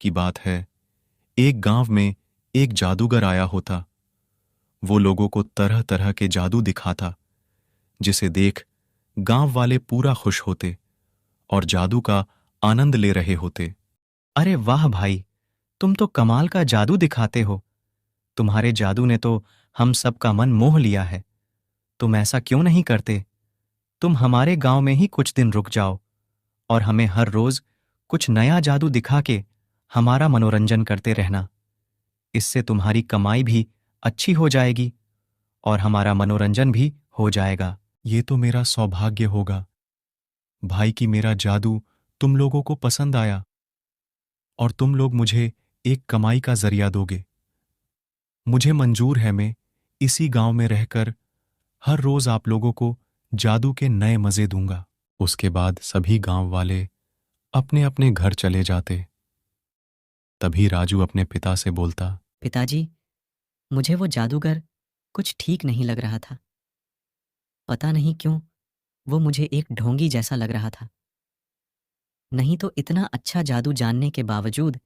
की बात है, एक गांव में एक जादूगर आया होता। वो लोगों को तरह तरह के जादू दिखाता, जिसे देख गांव वाले पूरा खुश होते और जादू का आनंद ले रहे होते। अरे वाह भाई, तुम तो कमाल का जादू दिखाते हो। तुम्हारे जादू ने तो हम सबका मन मोह लिया है। तुम ऐसा क्यों नहीं करते? तुम हमारे गांव में ही कुछ दिन रुक जाओ और हमें हर रोज कुछ नया जादू दिखा के हमारा मनोरंजन करते रहना। इससे तुम्हारी कमाई भी अच्छी हो जाएगी और हमारा मनोरंजन भी हो जाएगा। ये तो मेरा सौभाग्य होगा, भाई, कि मेरा जादू तुम लोगों को पसंद आया और तुम लोग मुझे एक कमाई का जरिया दोगे। मुझे मंजूर है, मैं इसी गांव में रहकर हर रोज आप लोगों को जादू के नए मजे दूंगा। उसके बाद सभी गांव वाले अपने अपने घर चले जाते। तभी राजू अपने पिता से बोलता, पिताजी, मुझे वो जादूगर कुछ ठीक नहीं लग रहा था। पता नहीं क्यों वो मुझे एक ढोंगी जैसा लग रहा था। नहीं तो इतना अच्छा जादू जानने के बावजूद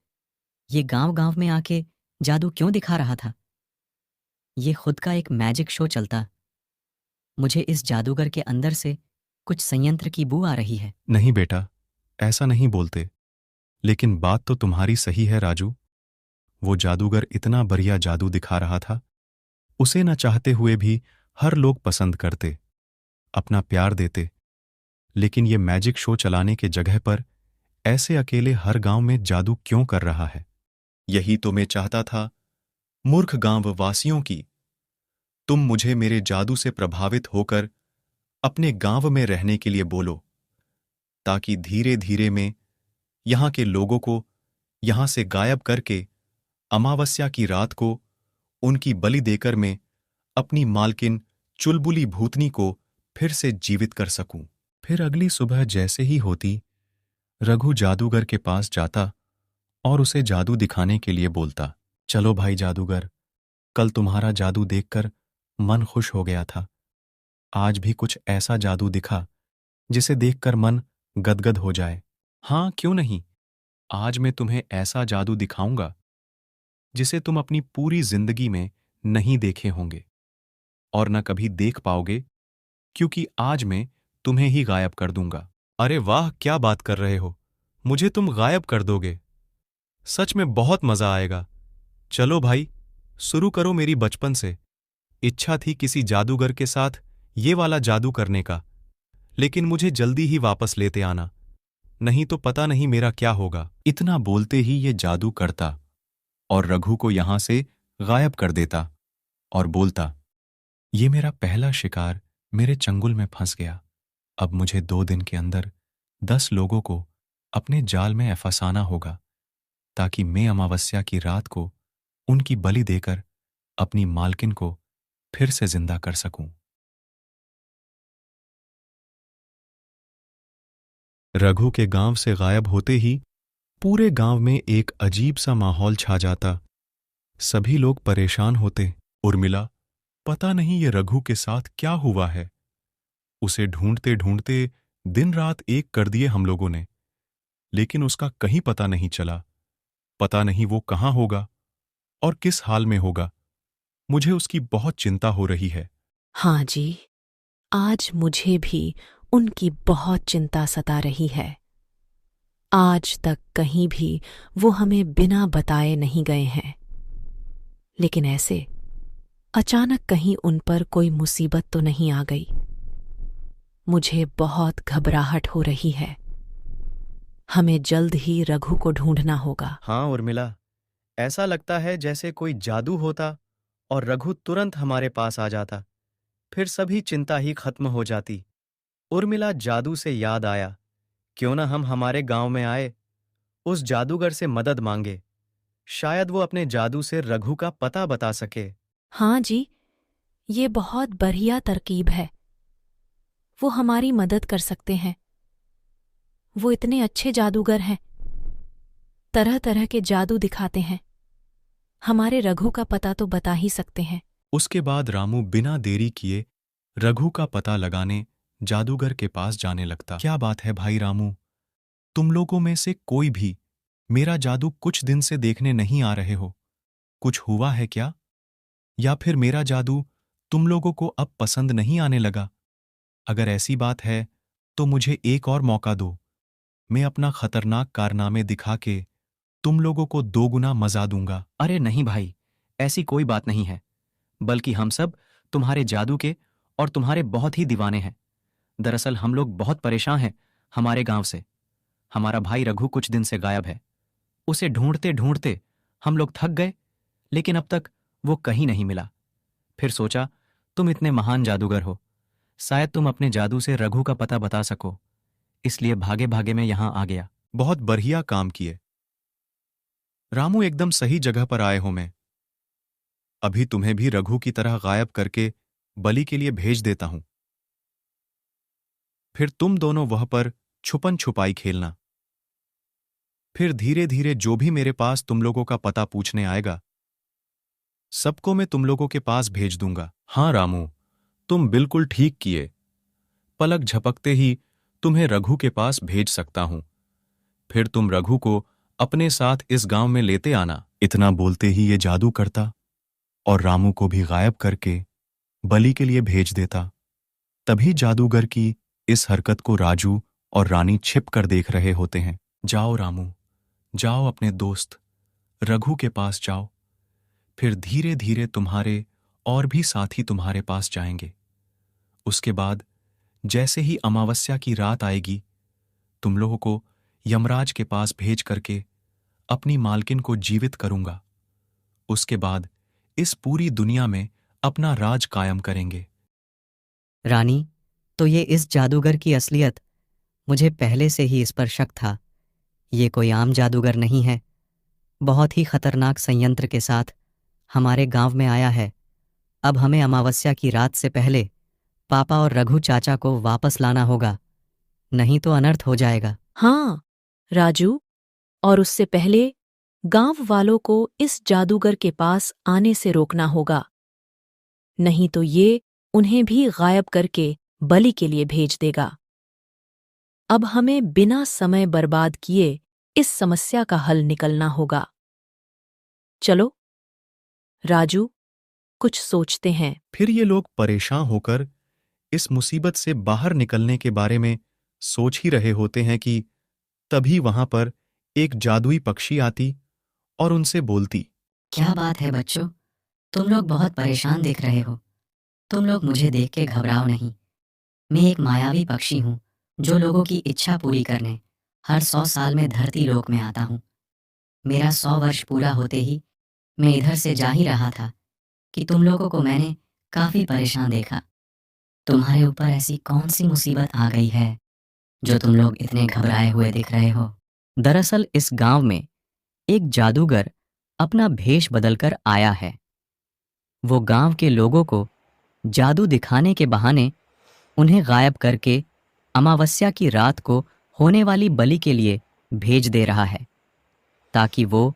ये गांव-गांव में आके जादू क्यों दिखा रहा था? ये खुद का एक मैजिक शो चलता। मुझे इस जादूगर के अंदर से कुछ संयंत्र की बू आ रही है। नहीं बेटा, ऐसा नहीं बोलते। लेकिन बात तो तुम्हारी सही है राजू। वो जादूगर इतना बढ़िया जादू दिखा रहा था, उसे न चाहते हुए भी हर लोग पसंद करते, अपना प्यार देते। लेकिन ये मैजिक शो चलाने के जगह पर ऐसे अकेले हर गांव में जादू क्यों कर रहा है? यही तो मैं चाहता था, मूर्ख गांव वासियों की। तुम मुझे मेरे जादू से प्रभावित होकर अपने गांव में रहने के लिए बोलो, ताकि धीरे धीरे मैं यहां के लोगों को यहां से गायब करके अमावस्या की रात को उनकी बलि देकर मैं अपनी मालकिन चुलबुली भूतनी को फिर से जीवित कर सकूं। फिर अगली सुबह जैसे ही होती, रघु जादूगर के पास जाता और उसे जादू दिखाने के लिए बोलता। चलो भाई जादूगर, कल तुम्हारा जादू देखकर मन खुश हो गया था। आज भी कुछ ऐसा जादू दिखा जिसे देखकर मन गदगद हो जाए। हाँ, क्यों नहीं। आज मैं तुम्हें ऐसा जादू दिखाऊंगा जिसे तुम अपनी पूरी जिंदगी में नहीं देखे होंगे और न कभी देख पाओगे, क्योंकि आज मैं तुम्हें ही गायब कर दूंगा। अरे वाह, क्या बात कर रहे हो? मुझे तुम गायब कर दोगे? सच में बहुत मजा आएगा। चलो भाई, शुरू करो। मेरी बचपन से इच्छा थी किसी जादूगर के साथ ये वाला जादू करने का, लेकिन मुझे जल्दी ही वापस लेते आना, नहीं तो पता नहीं मेरा क्या होगा। इतना बोलते ही ये जादू करता और रघु को यहां से गायब कर देता और बोलता, ये मेरा पहला शिकार मेरे चंगुल में फंस गया। अब मुझे 2 दिन के अंदर 10 लोगों को अपने जाल में फंसाना होगा, ताकि मैं अमावस्या की रात को उनकी बलि देकर अपनी मालकिन को फिर से जिंदा कर सकूं। रघु के गांव से गायब होते ही पूरे गांव में एक अजीब सा माहौल छा जाता। सभी लोग परेशान होते। उर्मिला, पता नहीं ये रघु के साथ क्या हुआ है। उसे ढूंढते ढूंढते दिन रात एक कर दिए हम लोगों ने, लेकिन उसका कहीं पता नहीं चला। पता नहीं वो कहां होगा और किस हाल में होगा। मुझे उसकी बहुत चिंता हो रही है। हाँ जी, आज मुझे भी उनकी बहुत चिंता सता रही है। आज तक कहीं भी वो हमें बिना बताए नहीं गए हैं, लेकिन ऐसे अचानक कहीं उन पर कोई मुसीबत तो नहीं आ गई। मुझे बहुत घबराहट हो रही है। हमें जल्द ही रघु को ढूंढना होगा। हाँ उर्मिला, ऐसा लगता है जैसे कोई जादू होता और रघु तुरंत हमारे पास आ जाता, फिर सभी चिंता ही खत्म हो जाती। उर्मिला, जादू से याद आया, क्यों ना हम हमारे गांव में आए, उस जादूगर से मदद मांगे। शायद वो अपने जादू से रघु का पता बता सके। हाँ जी, ये बहुत बढ़िया तरकीब है। वो हमारी मदद कर सकते हैं। वो इतने अच्छे जादूगर हैं, तरह तरह के जादू दिखाते हैं। हमारे रघु का पता तो बता ही सकते हैं। उसके बाद रामू बिना देरी किए रघु का पता लगाने जादूगर के पास जाने लगता। क्या बात है भाई रामू, तुम लोगों में से कोई भी मेरा जादू कुछ दिन से देखने नहीं आ रहे हो। कुछ हुआ है क्या? या फिर मेरा जादू तुम लोगों को अब पसंद नहीं आने लगा? अगर ऐसी बात है तो मुझे एक और मौका दो। मैं अपना खतरनाक कारनामे दिखा के तुम लोगों को 2 गुना मजा दूंगा। अरे नहीं भाई, ऐसी कोई बात नहीं है, बल्कि हम सब तुम्हारे जादू के और तुम्हारे बहुत ही दीवाने हैं। दरअसल हम लोग बहुत परेशान हैं हमारे गांव से। हमारा भाई रघु कुछ दिन से गायब है। उसे ढूंढते ढूंढते हम लोग थक गए, लेकिन अब तक वो कहीं नहीं मिला। फिर सोचा तुम इतने महान जादूगर हो, शायद तुम अपने जादू से रघु का पता बता सको, इसलिए भागे भागे मैं यहां आ गया। बहुत बढ़िया काम किए रामू, एकदम सही जगह पर आए हो। मैं अभी तुम्हें भी रघु की तरह गायब करके बलि के लिए भेज देता हूं। फिर तुम दोनों वह पर छुपन छुपाई खेलना। फिर धीरे धीरे जो भी मेरे पास तुम लोगों का पता पूछने आएगा, सबको मैं तुम लोगों के पास भेज दूंगा। हां रामू, तुम बिल्कुल ठीक किए। पलक झपकते ही तुम्हें रघु के पास भेज सकता हूं। फिर तुम रघु को अपने साथ इस गांव में लेते आना। इतना बोलते ही ये जादू करता और रामू को भी गायब करके बलि के लिए भेज देता। तभी जादूगर की इस हरकत को राजू और रानी छिप कर देख रहे होते हैं। जाओ रामू, जाओ अपने दोस्त रघु के पास जाओ। फिर धीरे धीरे तुम्हारे और भी साथी तुम्हारे पास जाएंगे। उसके बाद जैसे ही अमावस्या की रात आएगी, तुम लोगों को यमराज के पास भेज करके अपनी मालकिन को जीवित करूंगा। उसके बाद इस पूरी दुनिया में अपना राज कायम करेंगे। रानी, तो ये इस जादूगर की असलियत मुझे पहले से ही इस पर शक था। ये कोई आम जादूगर नहीं है, बहुत ही खतरनाक संयंत्र के साथ हमारे गांव में आया है। अब हमें अमावस्या की रात से पहले पापा और रघु चाचा को वापस लाना होगा, नहीं तो अनर्थ हो जाएगा। हाँ राजू, और उससे पहले गांव वालों को इस जादूगर के पास आने से रोकना होगा, नहीं तो ये उन्हें भी गायब करके बलि के लिए भेज देगा। अब हमें बिना समय बर्बाद किए इस समस्या का हल निकलना होगा। चलो राजू, कुछ सोचते हैं। फिर ये लोग परेशान होकर इस मुसीबत से बाहर निकलने के बारे में सोच ही रहे होते हैं कि तभी वहां पर एक जादुई पक्षी आती और उनसे बोलती। क्या बात है बच्चों, तुम लोग बहुत परेशान दिख रहे हो। तुम लोग मुझे देख के घबराओ नहीं। मैं एक मायावी पक्षी हूँ जो लोगों की इच्छा पूरी करने हर 100 साल में धरती लोक में आता हूँ। मेरा 100 वर्ष पूरा होते ही मैं इधर से जा ही रहा था कि तुम लोगों को मैंने काफी परेशान देखा। तुम्हारे ऊपर ऐसी कौन सी मुसीबत आ गई है जो तुम लोग इतने घबराए हुए दिख रहे हो? दरअसल इस गांव में एक जादूगर अपना भेष बदलकर आया है। वो गांव के लोगों को जादू दिखाने के बहाने उन्हें गायब करके अमावस्या की रात को होने वाली बलि के लिए भेज दे रहा है, ताकि वो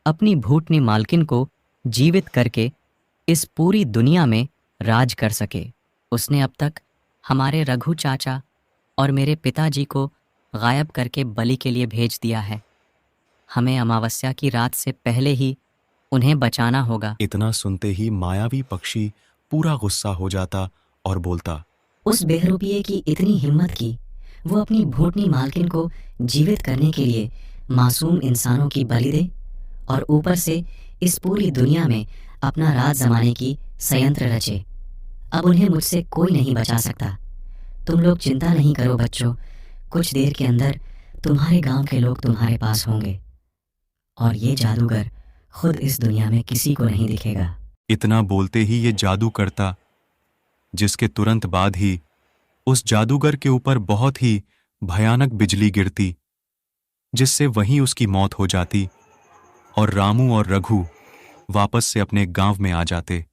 अपनी भूतनी मालकिन को जीवित करके इस पूरी दुनिया में राज कर सके। उसने अब तक हमारे रघु चाचा और मेरे पिताजी को गायब करके बलि के लिए भेज दिया है। हमें अमावस्या की रात से पहले ही उन्हें बचाना होगा। इतना सुनते ही मायावी पक्षी पूरा गुस्सा हो जाता और बोलता। उस बेहरूपिये की इतनी हिम्मत की वो अपनी भूतनी मालकिन को जीवित करने के लिए मासूम इंसानों की बलि दे और ऊपर से इस पूरी दुनिया में अपना राज जमाने की संयंत्र रचे। अब उन्हें मुझसे कोई नहीं बचा सकता। तुम लोग चिंता नहीं करो बच्चों, कुछ देर के अंदर तुम्हारे गांव के लोग तुम्हारे पास होंगे और ये जादूगर खुद इस दुनिया में किसी को नहीं दिखेगा। इतना बोलते ही ये जादू करता, जिसके तुरंत बाद ही उस जादूगर के ऊपर बहुत ही भयानक बिजली गिरती, जिससे वहीं उसकी मौत हो जाती और रामू और रघु वापस से अपने गांव में आ जाते।